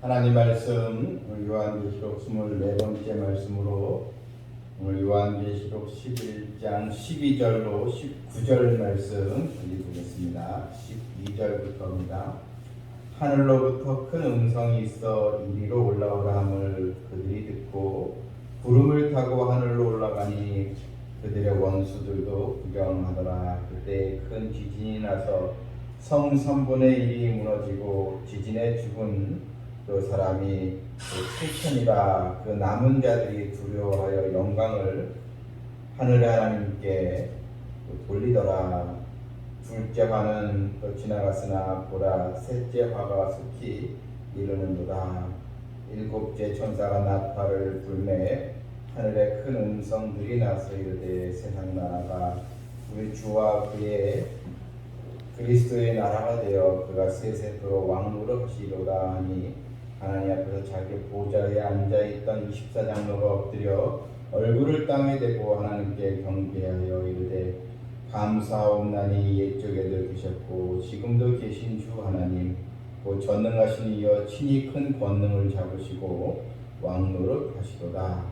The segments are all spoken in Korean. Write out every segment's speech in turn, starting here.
하나님 말씀 요한계시록 24번째 말씀으로 오늘 요한계시록 11장 12절로 19절 말씀 읽어보겠습니다. 12절부터입니다. 하늘로부터 큰 음성이 있어 이리로 올라오라 함을 그들이 듣고 구름을 타고 하늘로 올라가니 그들의 원수들도 구경하더라. 그때 큰 지진이 나서 성 3분의 1이 무너지고 지진에 죽은 그 사람이 7천이라. 그 남은 자들이 두려워하여 영광을 하늘의 하나님께 돌리더라. 둘째 화는 또 지나갔으나 보라 셋째 화가 속히 이르는도다. 일곱째 천사가 나팔을 불매 하늘에 큰 음성들이 나서 이르되 세상 나라가 우리 주와 그의 그리스도의 나라가 되어 그가 세세토록 왕노릇하시리로다 하니 하나님 앞에서 자기 보좌에 앉아있던 24장로가 엎드려 얼굴을 땅에 대고 하나님께 경배하여 이르되 감사옵나니 옛적에도 계셨고 지금도 계신 주 하나님 곧 전능하신 이여 친히 큰 권능을 잡으시고 왕노릇 하시도다.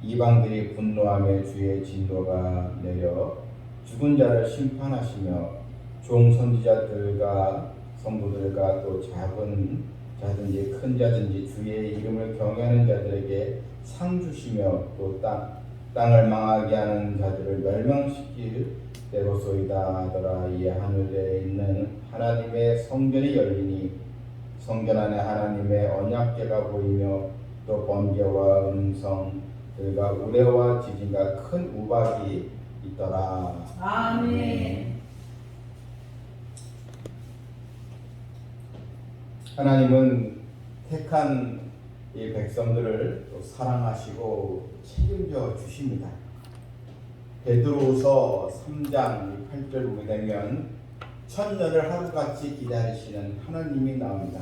이방들이 분노하며 주의 진노가 내려 죽은 자를 심판하시며 종 선지자들과 성도들과 또 작은 자든지 큰 자든지 주의 이름을 경외하는 자들에게 상 주시며 또 땅을 망하게 하는 자들을 멸망시킬 때로소이다 하더라. 이에 하늘에 있는 하나님의 성전이 열리니 성전 안에 하나님의 언약궤가 보이며 또 번개와 음성들과 우레와 지진과 큰 우박이 있더라. 아멘. 하나님은 택한 이 백성들을 또 사랑하시고 책임져 주십니다. 베드로후서 3장 8절 보게 되면 천년을 하루같이 기다리시는 하나님이 나옵니다.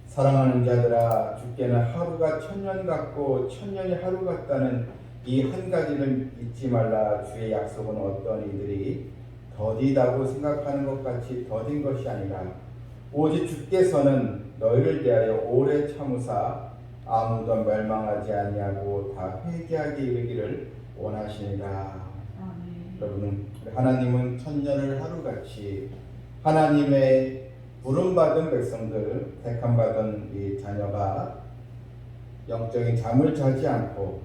사랑하는 자들아 주께는 하루가 천년 같고 천년이 하루 같다는 이 한 가지를 잊지 말라. 주의 약속은 어떤 이들이 더디다고 생각하는 것 같이 더딘 것이 아니라 오직 주께서는 너희를 대하여 오래 참으사 아무도 멸망하지 아니하고 다 회개하게 이르기를 원하시니라. 여러분, 하나님은 천년을 하루같이 하나님의 부름받은 백성들, 택함받은 이 자녀가 영적인 잠을 자지 않고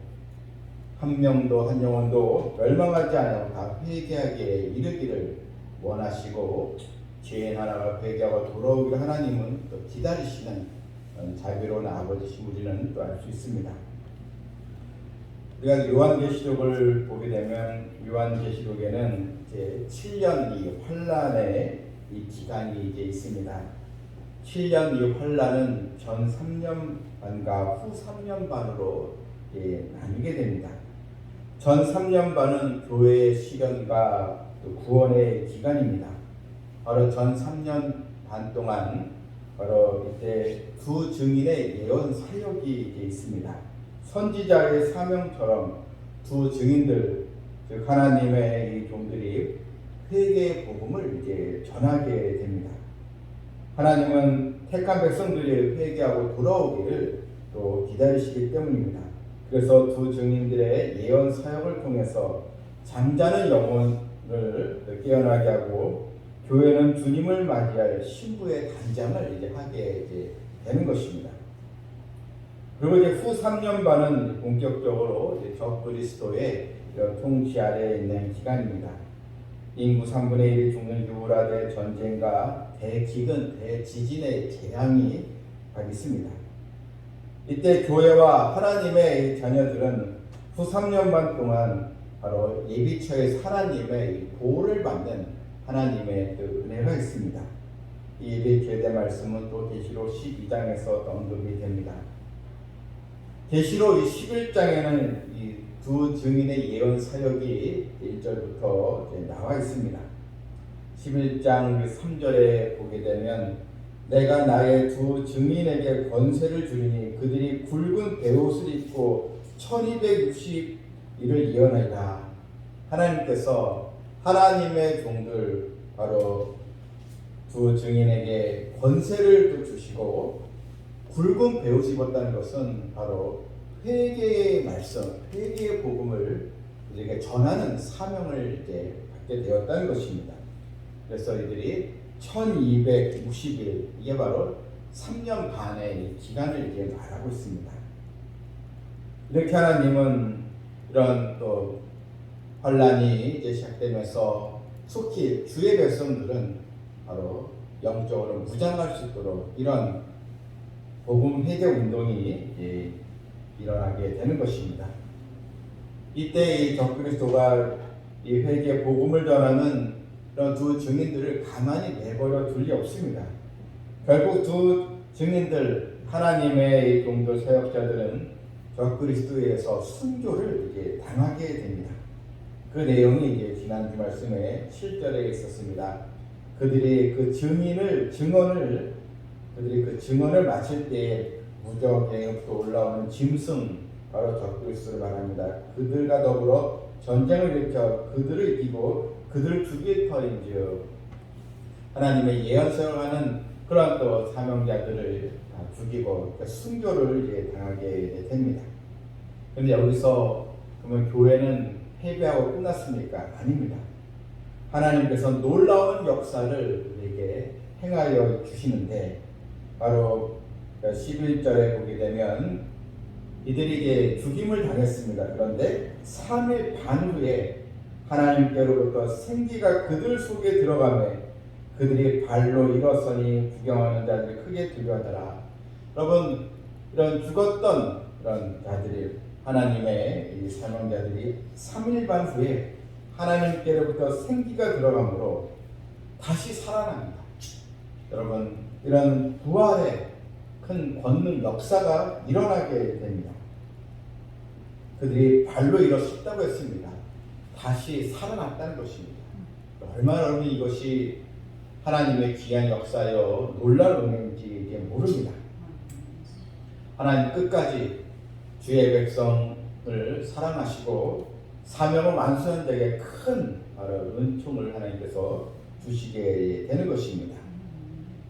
한 명도 한 영혼도 멸망하지 않고 다 회개하게 이르기를 원하시고 죄인 하나가 회개하고 돌아오기를 하나님은 또 기다리시는 자비로운 아버지신 우리는 또 알 수 있습니다. 우리가 요한계시록을 보게 되면 요한계시록에는 이제 7년 이 환란의 이 기간이 이제 있습니다. 7년 이 환란은 전 3년 반과 후 3년 반으로 나뉘게 됩니다. 전 3년 반은 교회의 시련과 또 구원의 기간입니다. 바로 전 3년 반 동안 바로 이때 두 증인의 예언 사역이 있습니다. 선지자의 사명처럼 두 증인들, 즉 하나님의 이 종들이 회개의 복음을 이제 전하게 됩니다. 하나님은 택한 백성들이 회개하고 돌아오기를 또 기다리시기 때문입니다. 그래서 두 증인들의 예언 사역을 통해서 잠자는 영혼을 깨어나게 하고 교회는 주님을 맞이할 신부의 단장을 이제 하게 되는 것입니다. 그리고 이제 후 3년 반은 본격적으로 이제 적그리스도의 통치 아래에 있는 기간입니다. 인구 3분의 1이 죽는 유라대 전쟁과 대기근, 대지진의 재앙이 있습니다. 이때 교회와 하나님의 자녀들은 후 3년 반 동안 바로 예비처에 하나님의 보호를 받는 하나님의 그 은혜가 있습니다. 이 예배 말씀은 또 계시록 12장에서 언급이 됩니다. 계시록 11장에는 이 두 증인의 예언 사역이 1절부터 나와 있습니다. 11장 3절에 보게 되면 내가 나의 두 증인에게 권세를 주리니 그들이 굵은 베옷을 입고 1260일을 예언하리라. 하나님께서 하나님의 종들 바로 두 증인에게 권세를 또 주시고 굵은 베옷을 입었다는 것은 바로 회개의 말씀, 회개의 복음을 우리에게 전하는 사명을 이제 받게 되었다는 것입니다. 그래서 이들이 1260일, 이게 바로 3년 반의 기간을 이제 말하고 있습니다. 이렇게 하나님은 이런 또 환란이 이제 시작되면서 속히 주의 백성들은 바로 영적으로 무장할 수 있도록 이런 복음 회개 운동이 일어나게 되는 것입니다. 이때 이 적그리스도가 이 회개 복음을 전하는 이런 두 증인들을 가만히 내버려 둘 리 없습니다. 결국 두 증인들, 하나님의 종들 사역자들은 적그리스도에서 순교를 이제 당하게 됩니다. 그 내용이 이제 지난주 말씀에 7절에 있었습니다. 그들이 그 증언을 마칠 때에 무적에부터 올라오는 짐승, 바로 적그리스도를 말합니다. 그들과 더불어 전쟁을 일으켜 그들을 이기고 그들을 죽일 터인즉, 하나님의 예언서를 하는 그러한 또 사명자들을 죽이고 순교를 이제 당하게 됩니다. 그런데 여기서 그러면 교회는 패배하고 끝났습니까? 아닙니다. 하나님께서 놀라운 역사를 우리에게 행하여 주시는데, 바로 11절에 보게 되면 이들이 이제 죽임을 당했습니다. 그런데 3일 반 후에 하나님께로부터 생기가 그들 속에 들어가매 그들이 발로 일어서니 구경하는 자들이 크게 두려워하더라. 여러분, 이런 죽었던 이런 자들이, 하나님의 이 사명자들이 3일 반 후에 하나님께로부터 생기가 들어가므로 다시 살아납니다. 여러분, 이런 부활의 큰 권능 역사가 일어나게 됩니다. 그들이 발로 일어섰다고 했습니다. 다시 살아났다는 것입니다. 얼마나 여러분 이것이 하나님의 귀한 역사여 놀라운 은혜인지 이제 모릅니다. 하나님 끝까지 주의 백성을 사랑하시고 사명을 완수한 자에게 큰 은총을 하나님께서 주시게 되는 것입니다.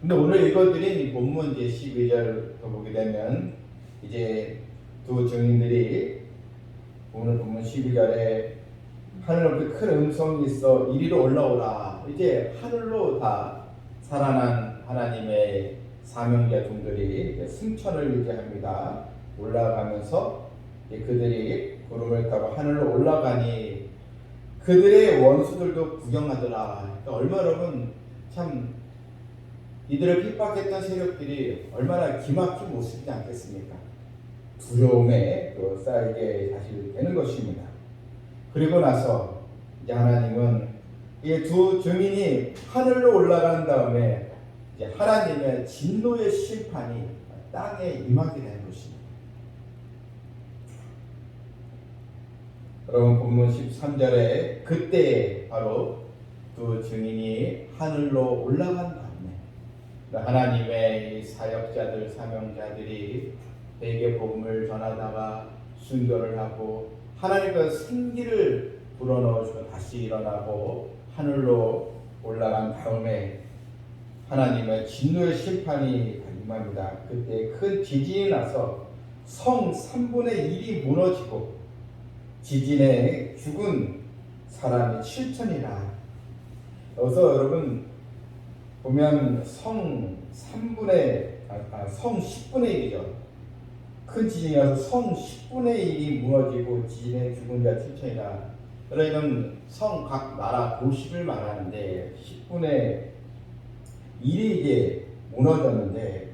근데 오늘 읽어드린 이 본문 이제 12절 더 보게 되면 이제 두 증인들이 오늘 본문 12절에 하늘 높이 큰 음성이 있어 이리로 올라오라. 이제 하늘로 다 살아난 하나님의 사명자 종들이 승천을 이제 합니다. 올라가면서 그들이 구름을 타고 하늘로 올라가니 그들의 원수들도 구경하더라. 그러니까 얼마나 여러분 참 이들을 핍박했던 세력들이 얼마나 기막힌 모습이지 않겠습니까? 두려움에 또 쌓이게 다시 되는 것입니다. 그리고 나서 이제 하나님은 이 두 증인이 하늘로 올라간 다음에 이제 하나님의 진노의 심판이 땅에 임하게 되는 것입니다. 여러분 본문 13절에 그때 바로 두 증인이 하늘로 올라간 다음에 하나님의 사역자들, 사명자들이 회개 복음을 전하다가 순교를 하고 하나님께서 생기를 불어넣어주고 다시 일어나고 하늘로 올라간 다음에 하나님의 진노의 심판이 임합니다. 그때 큰 지진이 나서 성 3분의 1이 무너지고 지진에 죽은 사람이 7천이라. 여기서 여러분 보면 성 10분의 1이죠. 큰 지진이 나서 성 10분의 1이 무너지고 지진에 죽은 자 7천이라. 이건 성 각 나라 도시를 말하는데 10분의 1이 이제 무너졌는데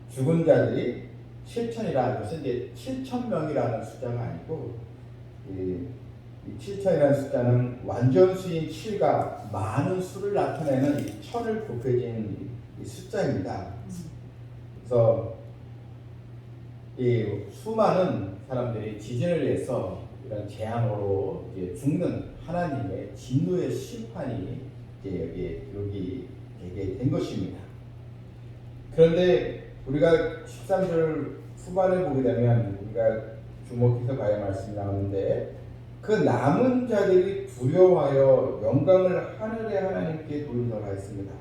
죽은 자들이 7천이라. 이것은 이제 7,000명이라는 숫자가 아니고 이 7천이라는 숫자는 완전수인 7과 많은 수를 나타내는 이 천을 곱해진 이 숫자입니다. 그래서 이 수많은 사람들이 지진을 해서 이런 재앙으로 이제 죽는 하나님의 진노의 심판이 이제 여기에 기록이 되게 된 것입니다. 그런데 우리가 13절 후반을 보게 되면 우리가 주목해서 봐야 말씀이 나오는데 그 남은 자들이 두려워하여 영광을 하늘의 하나님께 돌리더라 했습니다.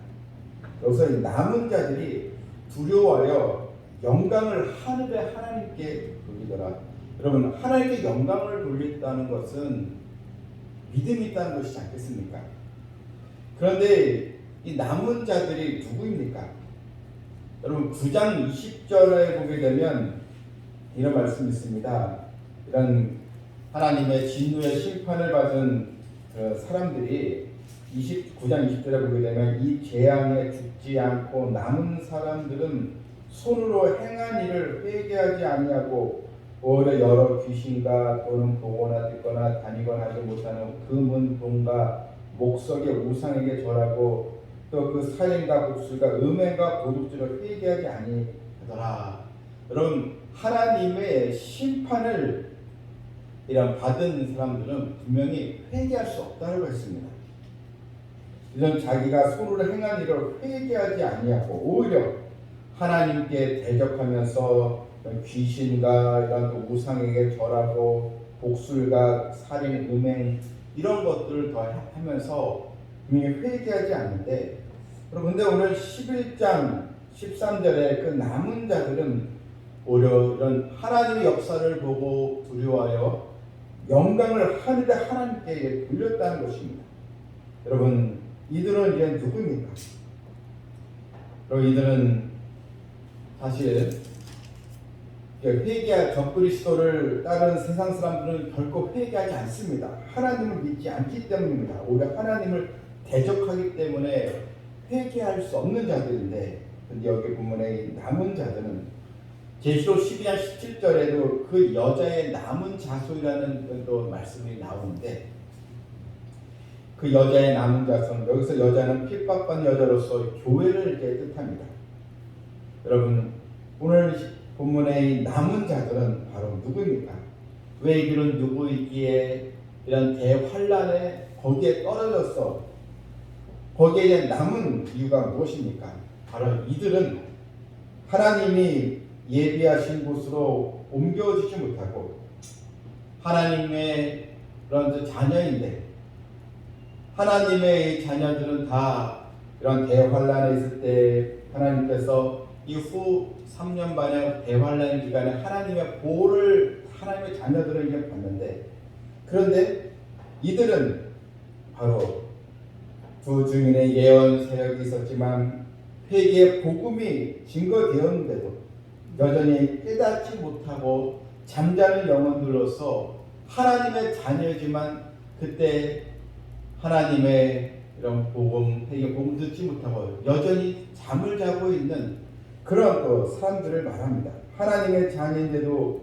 여기서 이 남은 자들이 두려워하여 영광을 하늘의 하나님께 돌리더라. 여러분, 하나님께 영광을 돌린다는 것은 믿음이 있다는 것이지 않겠습니까? 그런데 이 남은 자들이 누구입니까? 여러분, 9장 20절에 보게 되면 이런 말씀이 있습니다. 이런 하나님의 진노의 심판을 받은 사람들이 9장 20절에 보게 되면 이 재앙에 죽지 않고 남은 사람들은 손으로 행한 일을 회개하지 아니하고 오히려 여러 귀신과 또는 보거나 듣거나 다니거나 하지 못하는 금은 돈과 목석의 우상에게 절하고 또 그 살인과 복술과 음행과 도둑질을 회개하지 아니하더라. 여러분, 하나님의 심판을 이런 받은 사람들은 분명히 회개할 수 없다고 했습니다. 이런 자기가 손으로 행한 일을 회개하지 아니하고 오히려 하나님께 대적하면서 귀신과 이런 우상에게 절하고 복술과 살인, 음행 이런 것들을 더 하면서 분명히 회개하지 않는데, 그런데 오늘 11장 13절에 그 남은 자들은 오히려 이런 하나님의 역사를 보고 두려워하여 영광을 하늘의 하나님께 돌렸다는 것입니다. 여러분, 이들은 이제 누구입니까? 여러분, 이들은 사실 회개할 적그리스도를 따른 세상 사람들은 결코 회개하지 않습니다. 하나님을 믿지 않기 때문입니다. 오히려 하나님을 대적하기 때문에 회개할 수 없는 자들인데, 근데 여기 본문에 남은 자들은 제시록 12장 17절에도 그 여자의 남은 자손이라는 또 말씀이 나오는데, 그 여자의 남은 자손, 여기서 여자는 핍박받는 여자로서 교회를 이제 뜻합니다. 여러분, 오늘 본문의 남은 자들은 바로 누구입니까? 왜 이들은 누구이기에 이런 대환란에 거기에 떨어졌어? 거기에 남은 이유가 무엇입니까? 바로 이들은 하나님이 예비하신 곳으로 옮겨지지 못하고 하나님의 그런 자녀인데, 하나님의 자녀들은 다 이런 대환란에 있을 때 하나님께서 이후 3년 반의 대환란 기간에 하나님의 보호를 하나님의 자녀들을 이제 받는데, 그런데 이들은 바로 두 증인의 예언 세력이 있었지만 회개의 복음이 증거되었는데도 여전히 깨닫지 못하고 잠자는 영혼들로서 하나님의 자녀지만 그때 하나님의 이런 복음, 회개 복음 듣지 못하고 여전히 잠을 자고 있는 그런 또 사람들을 말합니다. 하나님의 자녀인데도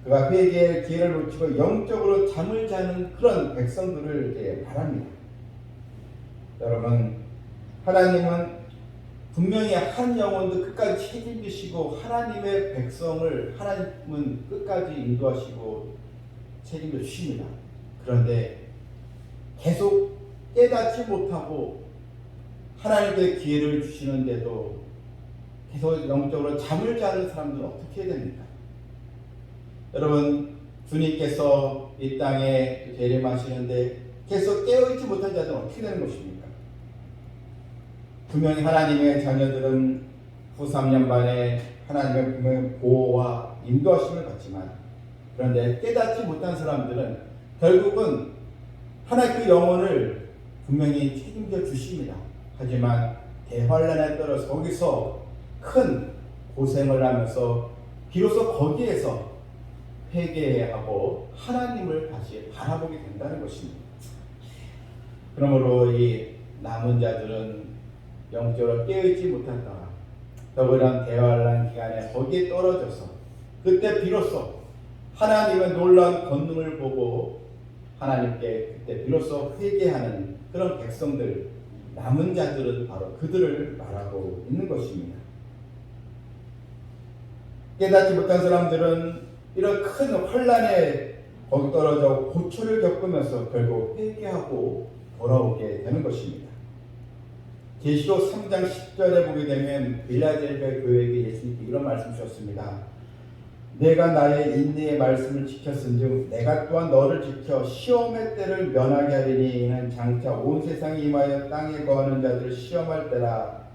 그가 회개의 기회를 놓치고 영적으로 잠을 자는 그런 백성들을 말합니다. 여러분, 하나님은 분명히 한 영혼도 끝까지 책임지시고 하나님의 백성을 하나님은 끝까지 인도하시고 책임져 주십니다. 그런데 계속 깨닫지 못하고 하나님께 기회를 주시는데도 계속 영적으로 잠을 자는 사람들은 어떻게 해야 됩니까? 여러분, 주님께서 이 땅에 재림하시는데 계속 깨어있지 못한 자들은 어떻게 되는 것입니까? 분명히 하나님의 자녀들은 후 3년 반에 하나님의 분명히 보호와 인도하심을 받지만, 그런데 깨닫지 못한 사람들은 결국은 하나님 그 영혼을 분명히 책임져 주십니다. 하지만 대환란에 떨어서 거기서 큰 고생을 하면서 비로소 거기에서 회개하고 하나님을 다시 바라보게 된다는 것입니다. 그러므로 이 남은 자들은 영적으로 깨어있지 못한다. 더불어 대환란 기간에 거기에 떨어져서 그때 비로소 하나님의 놀라운 권능을 보고 하나님께 그때 비로소 회개하는 그런 백성들, 남은 자들은 바로 그들을 말하고 있는 것입니다. 깨닫지 못한 사람들은 이런 큰 환란에 거기 떨어져 고초를 겪으면서 결국 회개하고 돌아오게 되는 것입니다. 계시록 3장 10절에 보게 되면 빌라델비아 교회에게 예수님께 이런 말씀 주셨습니다. 내가 나의 인내의 말씀을 지켰은즉 내가 또한 너를 지켜 시험의 때를 면하게 하리니 이는 장차 온 세상에 임하여 땅에 거하는 자들을 시험할 때라.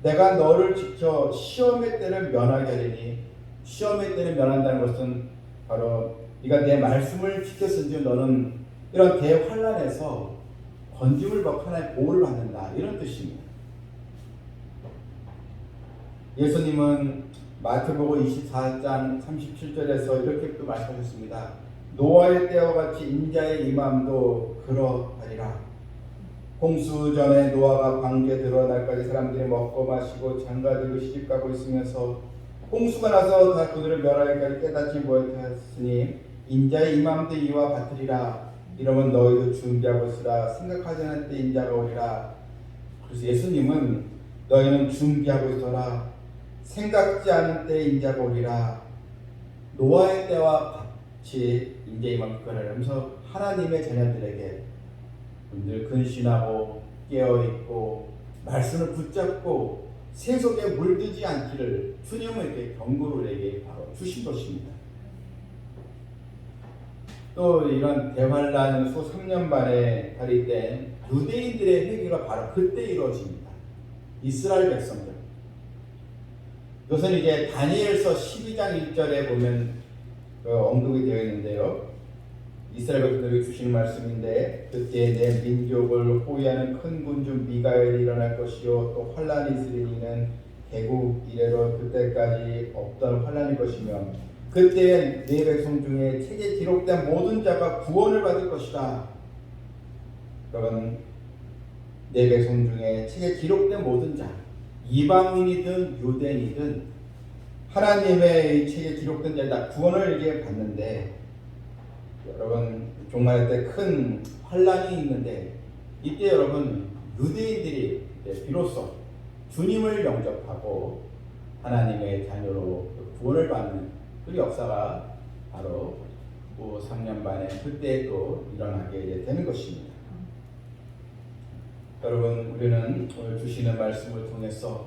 내가 너를 지켜 시험의 때를 면하게 하리니, 시험의 때를 면한다는 것은 바로 네가 내 말씀을 지켰은지 너는 이런 대환란에서 건짐을 받고 하나님의 보호를 받는다, 이런 뜻입니다. 예수님은 마태복음 24장 37절에서 이렇게 또 말씀하셨습니다. 노아의 때와 같이 인자의 임함도 그러하리라. 홍수 전에 노아가 방주에 들어갈 날까지 사람들이 먹고 마시고 장가들고 시집가고 있으면서 홍수가 나서 다 그들을 멸하기까지 깨닫지 못하였으니 인자의 임함도 이와 같으리라. 이러면 너희도 준비하고 있으라. 생각하지 않을 때 인자가 오리라. 그래서 예수님은 너희는 준비하고 있어라. 생각지 않을 때 인자가 오리라. 노아의 때와 같이 인자의 임함도 그러라. 하면서 하나님의 자녀들에게 늘 근신하고 깨어있고 말씀을 붙잡고 세속에 물들지 않기를 주님은 이렇게 경고를 우리에게 바로 주신 것입니다. 또 이런 대환란 후 3년 만에 발휘된 유대인들의 회개가 바로 그때 이루어집니다. 이스라엘 백성들. 이것은 이제 다니엘서 12장 1절에 보면 언급이 되어 있는데요. 이스라엘 백성들에게 주시는 말씀인데, 그때 내 민족을 호위하는 큰 군주 미가엘이 일어날 것이요 또 환란이 있으리니는 개국 이래로 그때까지 없던 환란일 것이며 그때 네 백성 중에 책에 기록된 모든 자가 구원을 받을 것이다. 여러분, 네 백성 중에 책에 기록된 모든 자, 이방인이든 유대인이든 하나님의 이 책에 기록된 자다 구원을 이제 받는데, 여러분 종말의 때 큰 환란이 있는데 이때 여러분 유대인들이 비로소 주님을 영접하고 하나님의 자녀로 구원을 받는 그 역사가 바로 후 3년 만에 그때 또 일어나게 되는 것입니다. 여러분, 우리는 오늘 주시는 말씀을 통해서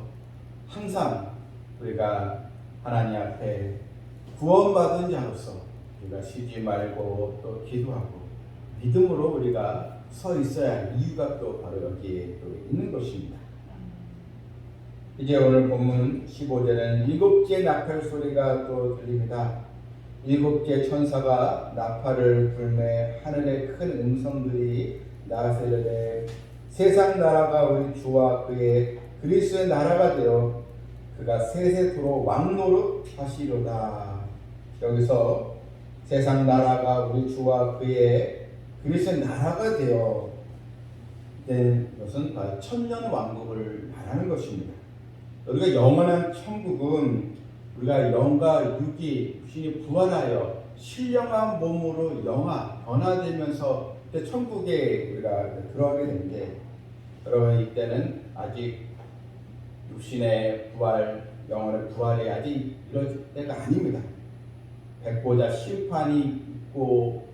항상 우리가 하나님 앞에 구원받은 자로서 우리가 쉬지 말고 또 기도하고 믿음으로 우리가 서 있어야 할 이유가 또 바로 여기에 또 있는 것입니다. 이제 오늘 본문 15절에는 7개의 나팔 소리가 또 들립니다. 7개의 천사가 나팔을 불매 하늘의 큰 음성들이 나서 이르되 세상 나라가 우리 주와 그의 그리스도의 나라가 되어 그가 세세토록 왕노릇 하시로다. 여기서 세상 나라가 우리 주와 그의 그리스도의 나라가 되어 된 것은 천년 왕국을 말하는 것입니다. 우리가 영원한 천국은 우리가 영과 육이 신이 부활하여 신령한 몸으로 변화되면서 천국에 우리가 들어가게 되는데, 여러분 이때는 아직 육신의 부활, 영혼의 부활이 아직 이루어질 때가 아닙니다. 백보자 심판이 있고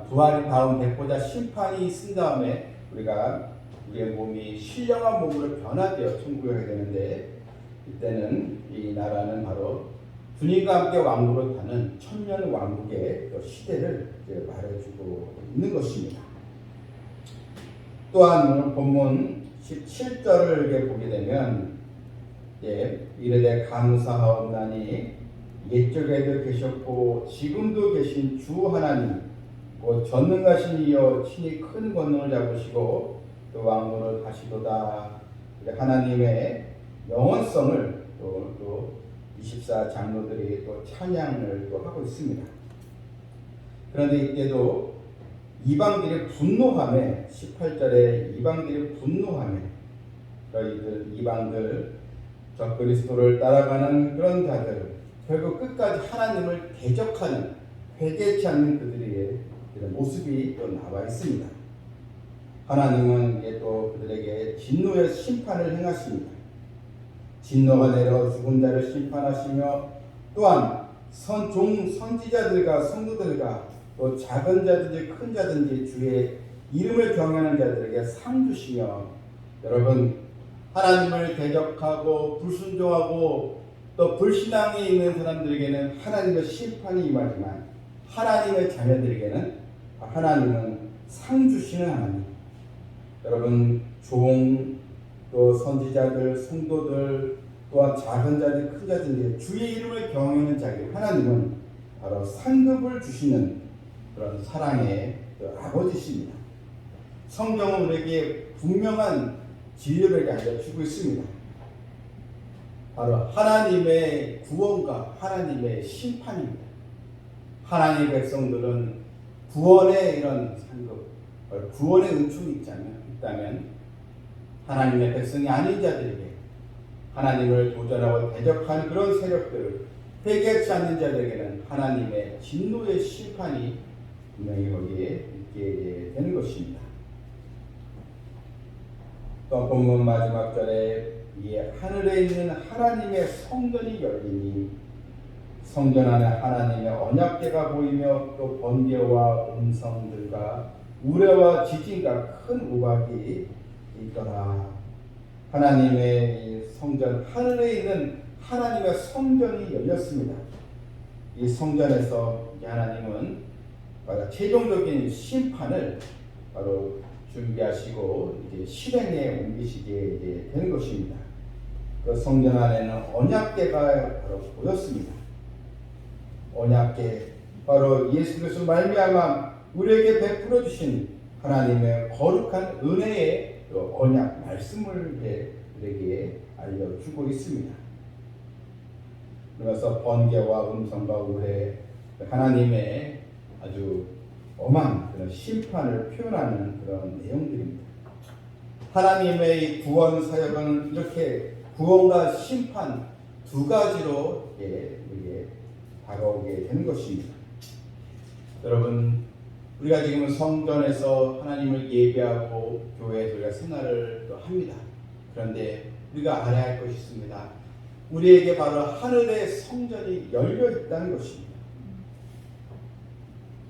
부활이 다음 백보자 심판이 있은 다음에 우리가 우리의 몸이 신령한 몸으로 변화되어 천국에 가게 되는데, 이때는 이 나라는 바로 주님과 함께 왕국을 타는 천년 왕국의 시대를 말해주고 있는 것입니다. 또한 오늘 본문 17절을 보게 되면 이르되 감사하옵나니 옛적에도 계셨고 지금도 계신 주 하나님 곧 전능하신 이여 친히 큰 권능을 잡으시고 또 왕노를 하시도다. 하나님의 영원성을 또 24 장로들이 또 찬양을 또 하고 있습니다. 그런데 이때도 이방들의 분노함에 18절에 이방들의 분노함에 너희들 이방들 저 그리스도를 따라가는 그런 자들 결국 끝까지 하나님을 대적하는 회개치 않는 그들의 이런 모습이 또 나와 있습니다. 하나님은 이제 또 그들에게 진노의 심판을 행하십니다. 진노가 내려 죽은 자를 심판하시며 또한 선지자들과 성도들과 또 작은 자든지 큰 자든지 주의 이름을 경외하는 자들에게 상 주시며, 여러분 하나님을 대적하고 불순종하고 또 불신앙에 있는 사람들에게는 하나님의 심판이 임하지만 하나님의 자녀들에게는 하나님은 상 주시는 하나님. 여러분 종 또 선지자들, 성도들, 또한 작은 자들, 큰 자들, 주의 이름을 경외하는 자에게 하나님은 바로 상급을 주시는 그런 사랑의 그 아버지십니다. 성경은 우리에게 분명한 진리를 알려주고 있습니다. 바로 하나님의 구원과 하나님의 심판입니다. 하나님의 백성들은 구원의 이런 상급, 구원의 은총이 있다면 하나님의 백성이 아닌 자들에게 하나님을 도전하고 대적하는 그런 세력들, 회개치 않는 자들에게는 하나님의 진노의 심판이 분명히 거기에 있게 되는 것입니다. 또 본문 마지막 절에 이 하늘에 있는 하나님의 성전이 열리니 성전 안에 하나님의 언약궤가 보이며 또 번개와 음성들과 우레와 지진과 큰 우박이 있더라. 하나님의 성전, 하늘에 있는 하나님의 성전이 열렸습니다. 이 성전에서 하나님은 바로 최종적인 심판을 바로 준비하시고 이제 실행에 옮기시게 되는 것입니다. 그 성전 안에는 언약궤가 바로 보였습니다. 언약궤, 바로 예수 그리스도 말미암아 우리에게 베풀어 주신 하나님의 거룩한 은혜의 언약 말씀을 우리에게 알려주고 있습니다. 그래서 번개와 음성과 우레, 하나님의 아주 엄한 그런 심판을 표현하는 그런 내용들입니다. 하나님의 구원 사역은 이렇게 구원과 심판 두 가지로 우리에게 다가오게 되는 것입니다. 여러분, 우리가 지금 성전에서 하나님을 예배하고 교회에서 우리가 생활을 또 합니다. 그런데 우리가 알아야 할 것이 있습니다. 우리에게 바로 하늘의 성전이 열려 있다는 것입니다.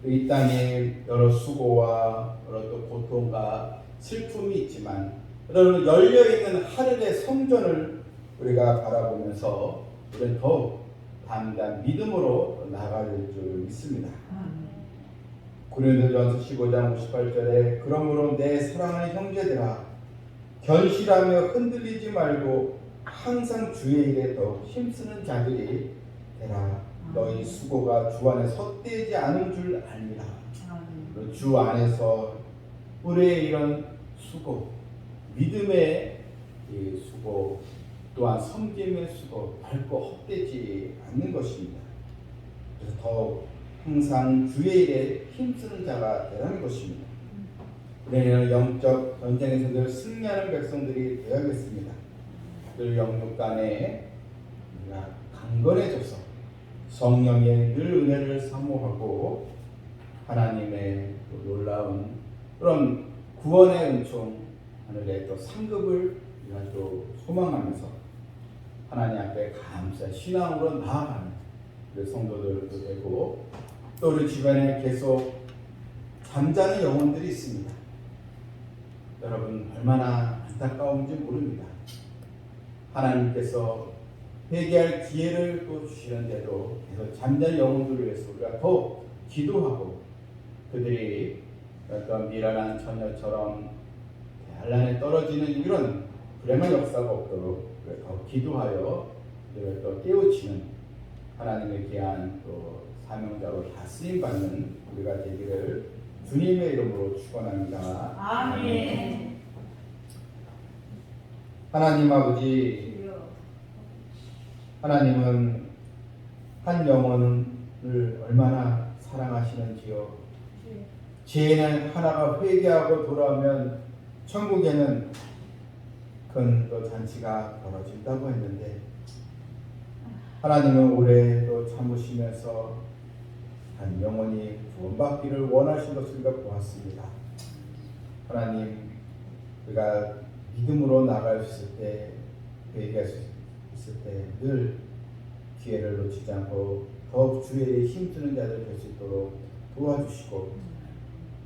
이 땅에 여러 수고와 여러 또 고통과 슬픔이 있지만 여러분 열려있는 하늘의 성전을 우리가 바라보면서 우리는 더욱 담대한 믿음으로 나아갈 줄 믿습니다. 고린도전서 15장 58절에 그러므로 내 사랑하는 형제들아 견실하며 흔들리지 말고 항상 주의 일에 더욱 힘쓰는 자들이 되라. 너희 수고가 주 안에 헛되지 않은 줄 알미라. 주 안에서 우리의 이런 수고, 믿음의 수고, 또한 섬김의 수고 결코 헛되지 않는 것입니다. 그래서 더욱 항상 주의 일에 힘쓰는 자가 되라는 것입니다. 우리는 영적 전쟁에서 늘 승리하는 백성들이 되어야겠습니다. 늘 영육 간에 우리가 강건해져서 성령의 늘 은혜를 사모하고 하나님의 놀라운 그런 구원의 은총, 하늘의 또 상급을 우리가 또 소망하면서 하나님 앞에 감사 신앙으로 나아가는 우리 성도들도 되고 또 우리 주변에 계속 잠자는 영혼들이 있습니다. 여러분 얼마나 안타까운지 모릅니다. 하나님께서 회개할 기회를 또 주시는데도 계속 잠자는 영혼들을 위해서 우리가 더 기도하고 그들이 어떤 미련한 처녀처럼 한란에 떨어지는 이런 불행한 역사가 없도록 더 기도하여 그들을 또 깨우치는 하나님의 귀한 또 사명자로 다 쓰임받는 우리가 되기를 주님의 이름으로 축원합니다. 아멘. 하나님 아버지, 하나님은 한 영혼을 얼마나 사랑하시는지요. 죄인은 하나가 회개하고 돌아오면 천국에는 큰 또 잔치가 벌어진다고 했는데 하나님은 오래 또 참으시면서 한 영혼이 구원받기를 원하신 것을 우리가 보았습니다. 하나님, 우리가 믿음으로 나갈 수 있을 때, 회개할 수 있을 때 늘 기회를 놓치지 않고 더욱 주의 힘쓰는 자들 될 수 있도록 도와주시고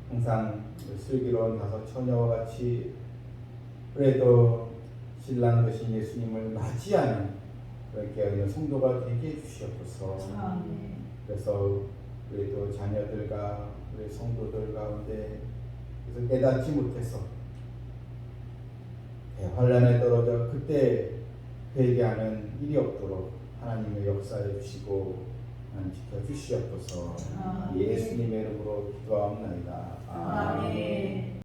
항상 슬기로운 다섯 처녀와 같이 그래도 신랑 되신 예수님을 맞이하는 그런 깨어있는 성도가 되게 해주시옵소서. 그래서 우리 또 자녀들과 우리 성도들 가운데 그래서 깨닫지 못해서 환란에 떨어져 그때 회개하는 일이 없도록 하나님의 역사해 주시고 지켜 주시옵소서. 예수님의 이름으로 기도하옵나이다. 아멘.